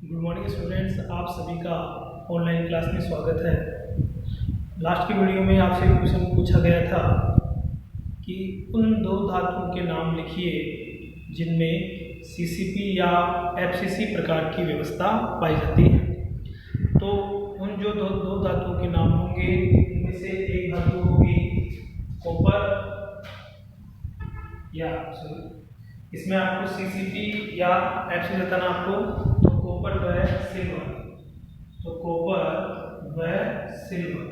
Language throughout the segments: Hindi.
गुड मॉर्निंग स्टूडेंट्स, आप सभी का ऑनलाइन क्लास में स्वागत है। लास्ट की वीडियो में आपसे क्वेश्चन पूछा गया था कि उन दो धातुओं के नाम लिखिए जिनमें सीसीपी या एफसीसी प्रकार की व्यवस्था पाई जाती है। तो उन जो दो धातुओं के नाम होंगे उनमें से एक धातु होगी कॉपर या इसमें आपको सीसीपी या एफसी बताना आपको, तो कॉपर व सिल्वर। तो कॉपर व सिल्वर,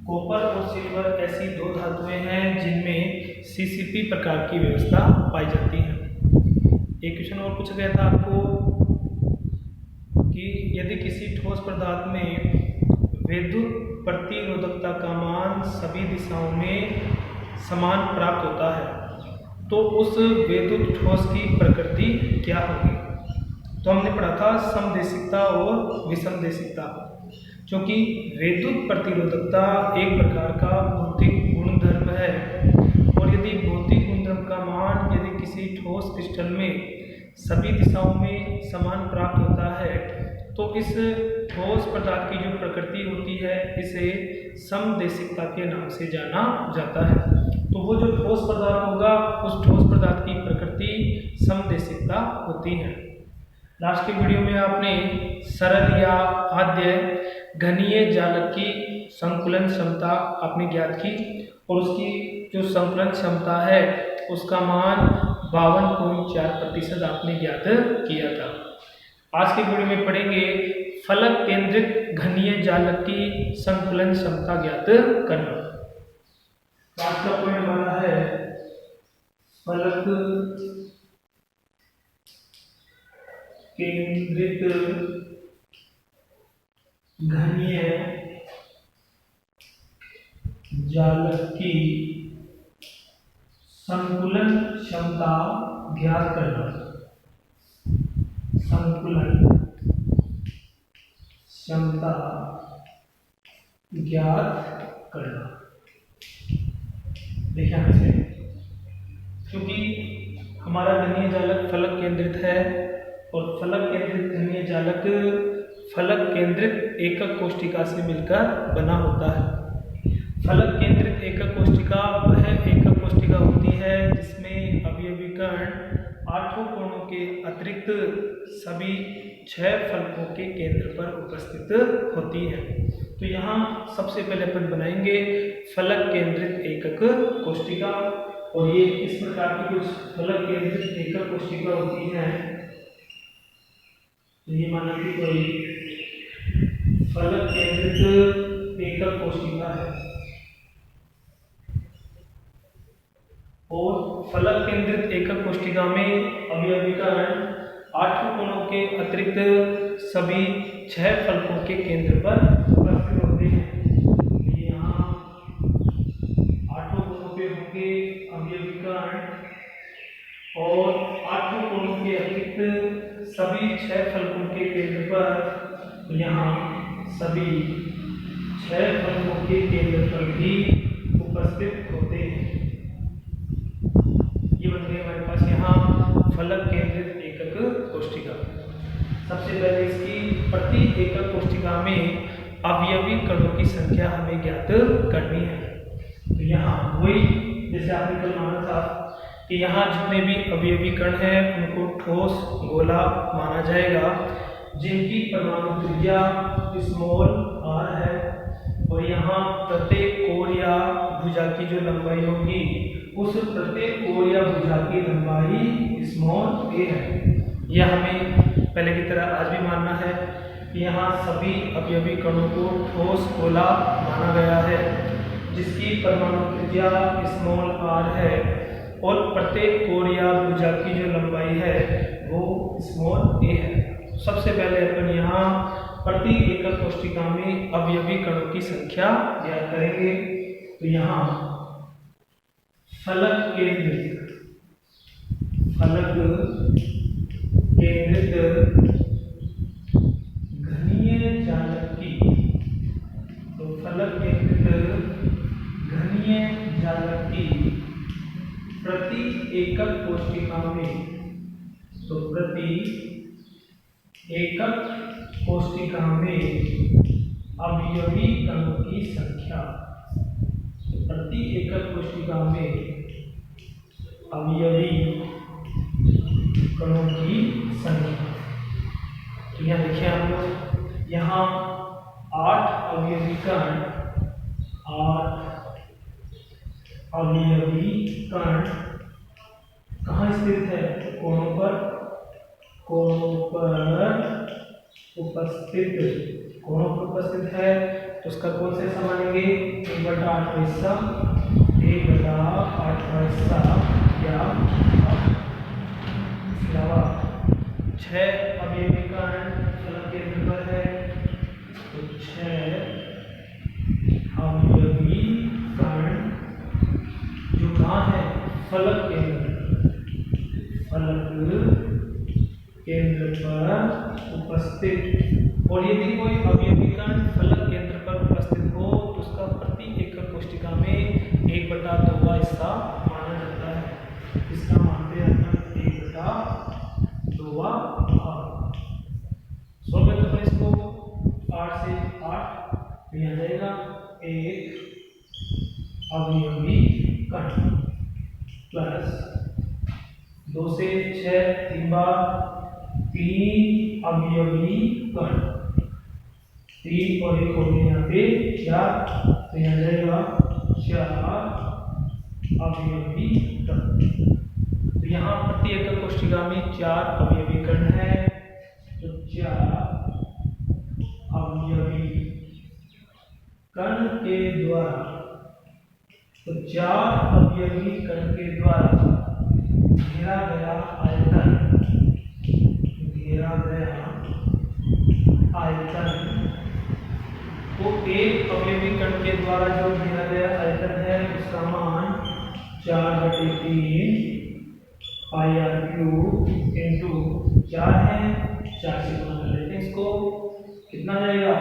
कॉपर और सिल्वर ऐसी दो धातुएं हैं जिनमें सीसीपी प्रकार की व्यवस्था पाई जाती है। एक क्वेश्चन और पूछा गया था आपको कि यदि किसी ठोस पदार्थ में विद्युत प्रतिरोधकता का मान सभी दिशाओं में समान प्राप्त होता है तो उस विद्युत ठोस की प्रकृति क्या होगी। तो हमने पढ़ा था समदेशिकता और विषमदेशिकता। क्योंकि विद्युत प्रतिरोधकता एक प्रकार का भौतिक गुणधर्म है और यदि भौतिक गुणधर्म का मान यदि किसी ठोस क्रिस्टल में सभी दिशाओं में समान प्राप्त होता है तो इस ठोस पदार्थ की जो प्रकृति होती है इसे समदेशिकता के नाम से जाना जाता है। तो वो जो ठोस पदार्थ होगा उस ठोस पदार्थ की प्रकृति समदेशिकता होती है। लास्ट की वीडियो में आपने सरल या आद्य घनीय जालक की संकुलन क्षमता आपने ज्ञात की और उसकी जो संकुलन क्षमता है उसका मान 52.4% आपने ज्ञात किया था। आज के वीडियो में पढ़ेंगे फलक केंद्रित घनीय जालक की संकुलन क्षमता ज्ञात करना। आज का पॉइंट हमारा है फलक केंद्रित घनीय जालक की संकुलन क्षमता ज्ञात करना। संकुलन क्षमता ज्ञात करना। देखिए इसे, क्योंकि हमारा घनीय जालक फलक केंद्रित है और फलक केंद्रित घनीय जालक फलक केंद्रित एकक कोष्ठिका से मिलकर बना होता है। फलक केंद्रित एकक कोष्ठिका वह एकक कोष्ठिका होती है जिसमें अवयवी कण 8 कोणों के अतिरिक्त सभी 6 फलकों के केंद्र पर उपस्थित होती है। तो यहाँ सबसे पहले अपन बनाएंगे फलक केंद्रित एकक कोष्ठिका और ये इस प्रकार की कुछ फलक केंद्रित एकक कोष्ठिका होती है। तो ये माना कि कोई फलक केंद्रित एकक कोष्ठिका है और फलक केंद्रित एकक कोष्ठिका में अवयवी कण 8 कोणों के अतिरिक्त सभी 6 फलकों के केंद्र पर उपस्थित होते हैं। यहाँ 8 कोणों पे होंगे अवयवी कण और 8 कोणों के अतिरिक्त सभी 6 फलकों के केंद्र पर, यहाँ सभी 6 फलकों के केंद्र पर भी उपस्थित होते हैं। ये बन गए हमारे पास यहाँ फलक केंद्रित एकक कोष्ठिका। सबसे पहले इसकी प्रति एकक कोष्ठिका में अवयवी कणों की संख्या हमें ज्ञात करनी है। तो यहाँ वही जैसे आपने कल माना था कि यहाँ जितने भी अवयवी कण हैं उनको ठोस गोला माना जाएगा जिनकी परमाणु त्रिज्या स्मॉल r है और यहाँ प्रत्येक कोर या भुजा की जो लंबाई होगी उस प्रत्येक कोर या भुजा की लंबाई स्मॉल a है। यह हमें पहले की तरह आज भी मानना है कि यहाँ सभी अवयवी कणों को ठोस गोला माना गया है जिसकी परमाणु त्रिज्या स्मॉल r है और प्रत्येक कोर या भुजा की जो लंबाई है वो स्मॉल a है। सबसे पहले अपन यहाँ प्रति एकक कोष्ठिका में अवयवी कणों की संख्या ज्ञात करेंगे। तो यहाँ फलक केंद्रित घनीय जालक की, तो फलक केंद्रित घनीय जालक की प्रति एकक कोष्ठिका में, तो प्रति एकक कोशिका में अवयवी कणों की संख्या, प्रति एकक कोशिका में अवयवी कणों की संख्या। तो यहाँ देखिए आप लोग, यहाँ 8 अवयवी कण, 8 अवयवी कण कहाँ स्थित है? कोणों पर उपस्थित, कोणों पर उपस्थित है। तो उसका कौन से हिस्सा मानेंगे? 1/8 हिस्सा, 1/8 हिस्सा या 6 अवयवी कण फलक केंद्र पर है। तो 6 अवयवी कण जो कहाँ है? फलक केंद्र, फलक केंद्र पर उपस्थित। और यदि कोई अवयवी कण फलक केंद्र पर उपस्थित हो तो उसका प्रति एकक कोशिका में 1/2 हिस्सा माना जाता है। इसका मानते हैं 1/2 भाग। सॉल्व करते हैं इसको, 8 से 8 तो यहाँ जाएगा 1 अवयवी कण प्लस 2 से 6 3 बार 3 अवयवी कण, 3 और 1 हो गए यहाँ पे 4, तो यहाँ जाएगा 4 अवयवी कण। तो यहाँ प्रति एकक कोशिका में 4 अवयवी कण है। तो 4 अवयवी कण के द्वारा, तो 4 अवयवी कण के द्वारा घेरा गया आयतन, घेरा गया आयतन, तो एक अवयवी कण के द्वारा जो घेरा गया आयतन है उसका मान 4/3 पाई आर क्यूब इंटू 4 है, 4 से गुणा कर लेते हैं इसको, कितना जाएगा?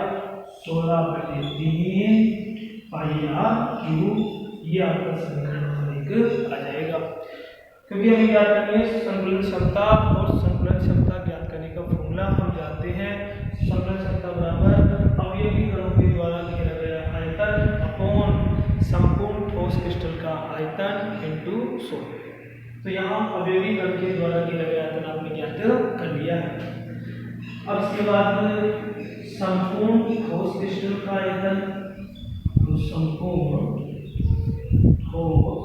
16/3 पाई आर क्यूब। ये आपका समीकरण नंबर 1 आ जाएगा। क्योंकि हमें ज्ञात करनी है संतुलन क्षमता, और संतुलन क्षमता ज्ञात करने का फॉर्मूला हम जानते हैं। संतुलन क्षमता बराबर अवयवी कणों के द्वारा घेरा गया आयतन अपॉन संपूर्ण ठोस क्रिस्टल का आयतन इंटू 100। तो यहाँ अवयवी कण के द्वारा घेरा गया आयतन आपने ज्ञात कर लिया है। अब इसके बाद संपूर्ण ठोस क्रिस्टल का आयतन, तो संपूर्ण ठोस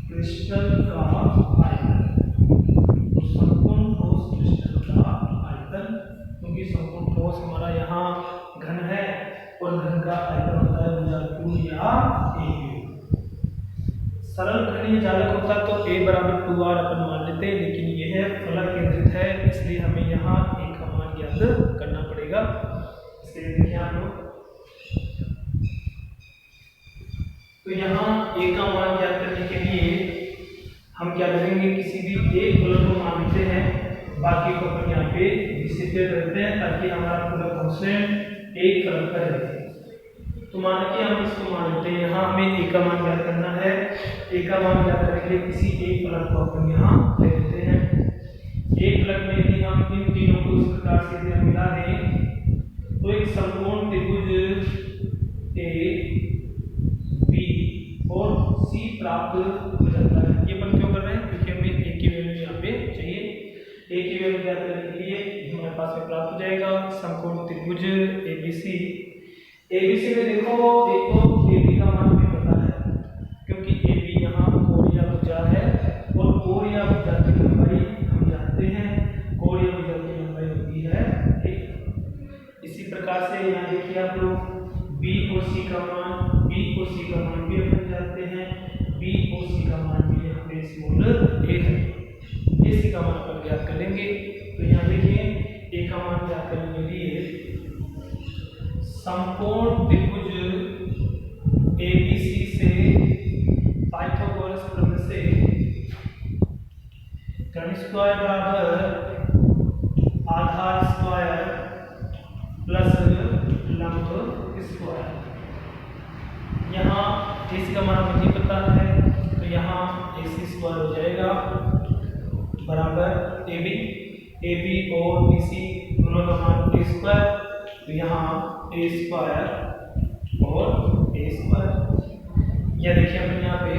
क्रिस्टल का आयतन, तो संपूर्ण ठोस क्रिस्टल का आयतन, क्योंकि संपूर्ण ठोस हमारा यहाँ घन है और घन का आयतन होता है √2 या A। सरल घनीय जालक होता तो A = 2R अपन मान लेते, लेकिन यह फलक केंद्रित है इसलिए हमें यहाँ A का मान ज्ञात करना पड़ेगा। इसके लिए देखिए आप लोग, तो यहाँ A का मान ज्ञात करने के लिए हम क्या करेंगे? किसी भी एक फलक को मान लेते हैं, बाकी को अपन यहाँ पे डिसिपेट करते हैं ताकि हमारा पूरा कांस्टेंट एक फलक का रहे। तो मान के हम इसको मान लेते हैं, यहाँ हमें A का मान ज्ञात करना है। A का मान ज्ञात करने के लिए किसी एक फलक को अपन यहाँ ले लेते हैं। एक फलक में यदि हम इन तीनों को इस प्रकार से यदि मिला दें तो एक संपूर्ण त्रिभुज A, B और C प्राप्त हो जाता है। ये अपन क्यों कर रहे हैं? क्योंकि हमें A की वैल्यू यहाँ पे चाहिए। A की वैल्यू ज्ञात करने के लिए हमारे पास में प्राप्त हो जाएगा संपूर्ण त्रिभुज ABC। ABC में देखो, एक तो AB का मान भी पता है क्योंकि AB यहाँ कोण या भुजा है और कोण या भुजा की लंबाई हम जानते हैं, कोण या भुजा की लंबाई होती है 1। इसी प्रकार से यहाँ देखिए आप लोग B और C का मान भी अपन जानते हैं, B और C का मान भी यहाँ पे स्मॉल a है। AC का मान अपन ज्ञात कर लेंगे। तो यहाँ देखिए A का मान ज्ञात करने के लिए संपूर्ण त्रिभुज ABC से पाइथागोरस प्रमेय से कर्ण स्क्वायर बराबर आधार स्क्वायर प्लस लंब स्क्वायर। यहाँ AC का मान मुझे पता है तो यहाँ AC स्क्वायर हो जाएगा बराबर AB। ए बी और बी सी दोनों का मान ए स्क्वायर, तो यहाँ ए स्क्वायर और ए स्क्वायर। या देखिए अपन यहाँ पे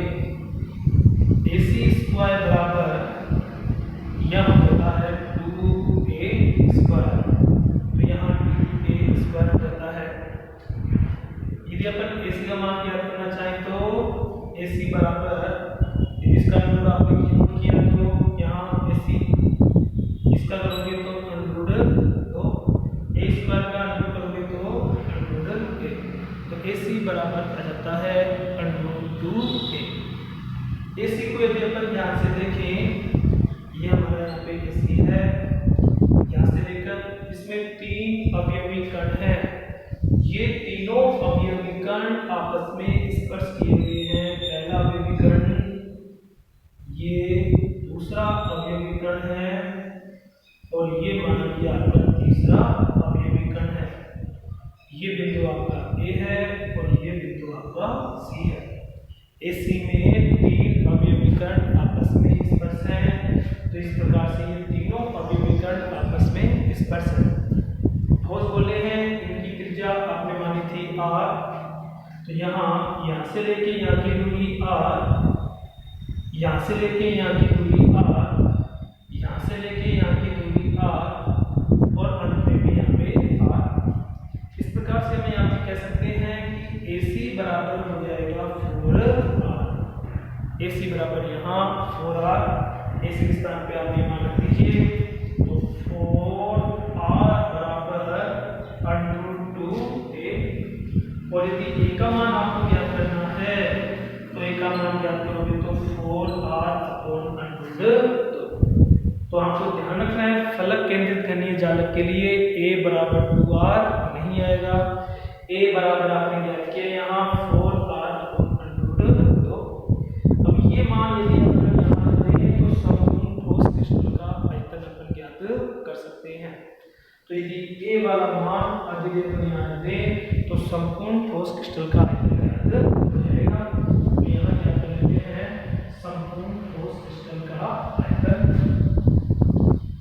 ए सी स्क्वायर बराबर यह होता है 2a स्क्वायर, तो यहाँ 2a स्क्वायर हो जाता है। यदि अपन ए सी का मान ज्ञात करना चाहें तो ए सी बराबर इसका अंडर आपने किया तो यहाँ ए सी इसका करोगे तो अंडर तो ए स्क्वायर का अंडर करोगे तो अंडर ए, तो ए सी बराबर आ जाता है अंडर 2a। ए सी को यदि अपन ध्यान से देखें, ये हमारा यहाँ पे ए सी है, यहाँ से लेकर इसमें 3 अवयवी कण हैं, ये तीनों अवयवी कण आपस में स्पर्श किए हुए हैं। पहला अवयवी कण, ये दूसरा अवयवी कण है और ये मान लिया आपका तीसरा अवयवी कण है। ये बिंदु आपका ए है और ये बिंदु आपका सी है। AC में 3 अवयवी कण आपस में स्पर्श हैं, तो इस प्रकार से ये तीनों अवयवी कण आपस में स्पर्श हैं। ठोस बोले हैं, इनकी त्रिज्या आपने मानी थी r, तो यहाँ से लेके यहाँ की दूरी r, यहाँ से लेके यहाँ की दूरी r, यहाँ से लेके यहाँ की दूरी r और अंत में भी यहाँ पे r। इस प्रकार से हम यहाँ पे कह सकते हैं कि AC बराबर हो जाएगा 4r। AC बराबर यहाँ 4r, AC के स्थान पे आप ये मान रख दीजिए, तो 4r बराबर √2a। और यदि a का मान आपको ज्ञात करना है तो a का मान ज्ञात करोगे तो 4r/√2। तो आपको ध्यान रखना है, फलक केंद्रित घनीय जालक के लिए a बराबर 2r नहीं आएगा। a बराबर आपने ज्ञात किया यहाँ 4r/√2। अब ये मान यदि अपन यहाँ दें तो संपूर्ण ठोस क्रिस्टल का आयतन अपन ज्ञात कर सकते हैं। तो यदि a वाला मान यदि अपन यहाँ दें तो संपूर्ण ठोस क्रिस्टल का आयतन ज्ञात हो जाएगा। तो यहाँ क्या कर लेते हैं, संपूर्ण ठोस क्रिस्टल का आयतन,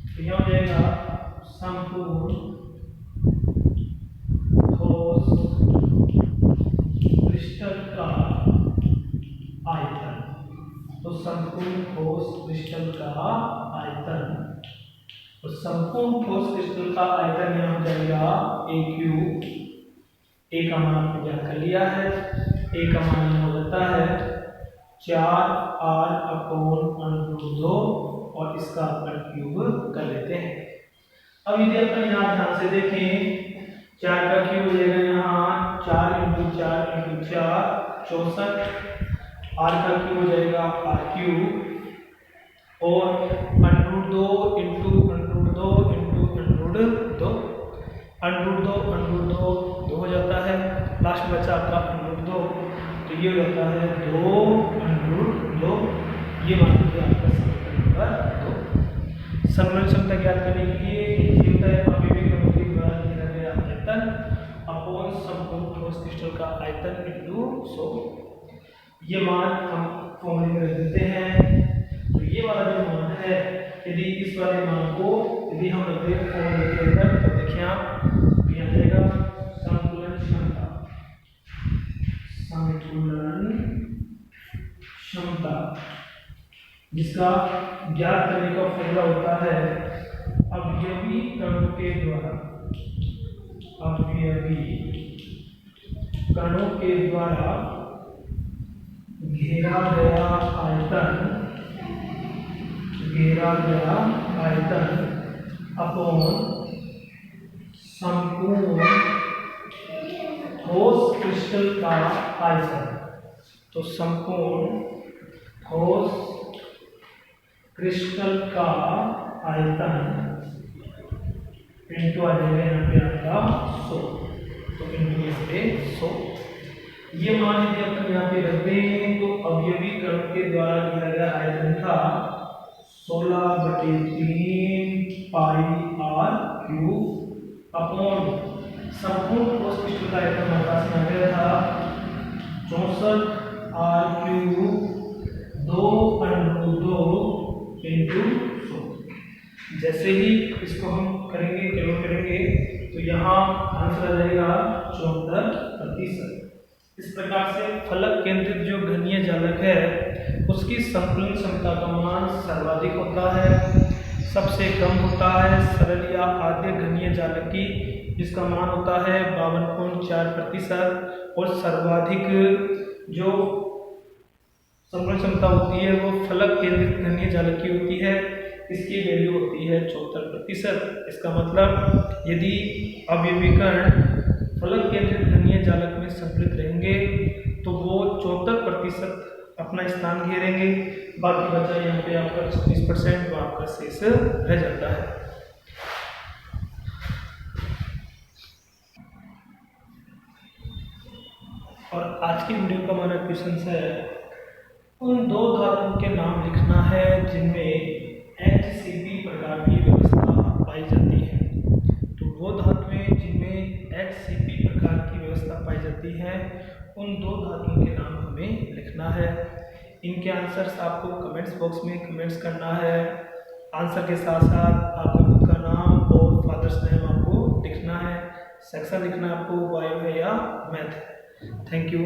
तो यहाँ हो जाएगा संपूर्ण ठोस क्रिस्टल का आयतन। तो संपूर्ण ठोस क्रिस्टल का आयतन, तो संपूर्ण ठोस क्रिस्टल का आयतन यहाँ हो जाएगा a3। a का मान आपने ज्ञात कर लिया है, a का मान यहाँ हो जाता है 4r/√2 और इसका अपन क्यूब कर लेते हैं। अब यदि अपन यहाँ ध्यान से देखें, 4 का क्यूब हो जाएगा यहाँ 4 × 4 × 4 64, r का क्यूब हो जाएगा r3 और √2 हो जाता है, लास्ट में बचा आपका √2, तो ये हो जाता है 2 ये मान लीजिए आपका समीकरण नंबर 2। समन्वय क्षमता ज्ञात करने के लिए ये होता है अवयवी कणों के द्वारा घेरा गया आयतन अपॉन संपूर्ण ठोस क्रिस्टल का आयतन इंटू 100। ये मान हम फॉर्मूले में रख देते हैं। तो ये वाला जो मान है, यदि इस वाले मान को यदि हम रखते हैं फॉर्मूले के अंदर, तो देखिए आप ये आ जाएगा संतुलन क्षमता, जिसका ज्ञात करने का फॉर्मूला होता है अवयवी कणों के द्वारा घेरा गया आयतन अपॉन संपूर्ण ठोस क्रिस्टल का आयतन। तो संपूर्ण ठोस क्रिस्टल का आयतन इंटू आ जाएगा यहाँ पे आपका 100, तो इंटू यहाँ पे 100। ये मान यदि अपन यहाँ पे रख दें तो अवयवी कण के द्वारा दिया गया आयतन था 16/3 πr³ अपॉन संपूर्ण ठोस क्रिस्टल का आयतन हमारे पास में गया था 64r³ 2 × 2 × 100। जैसे ही इसको हम कैलकुलेट करेंगे तो यहाँ आंसर आ जाएगा 74%। इस प्रकार से फलक केंद्रित जो घनीय जालक है उसकी संकुलन क्षमता का मान सर्वाधिक होता है, सबसे कम होता है सरल या आद्य घनीय जालक की, जिसका मान होता है 52.4%, और सर्वाधिक जो संकुलन क्षमता होती है वो फलक केंद्रित घनीय जालक की होती है, इसकी वैल्यू होती है 74%। इसका मतलब यदि अवयवी कण फलक केंद्रित घनीय जालक में संकलित रहेंगे तो वो 74% अपना स्थान घेरेंगे, बाकी बचा यहाँ पे आपका 36% वो आपका शेष रह जाता है। और आज की वीडियो का हमारा क्वेश्चन है, उन दो धातुओं के नाम लिखना है जिनमें HCP प्रकार की व्यवस्था पाई जाती है। तो वो धातुएं जिनमें HCP प्रकार की व्यवस्था पाई जाती है उन दो धातुओं के नाम हमें लिखना है। इनके आंसर्स आपको कमेंट्स बॉक्स में कमेंट्स करना है। आंसर के साथ साथ आपका खुद का नाम और फादर्स नेम आपको लिखना है। सेक्शन लिखना आपको बायो है या मैथ है। Thank you.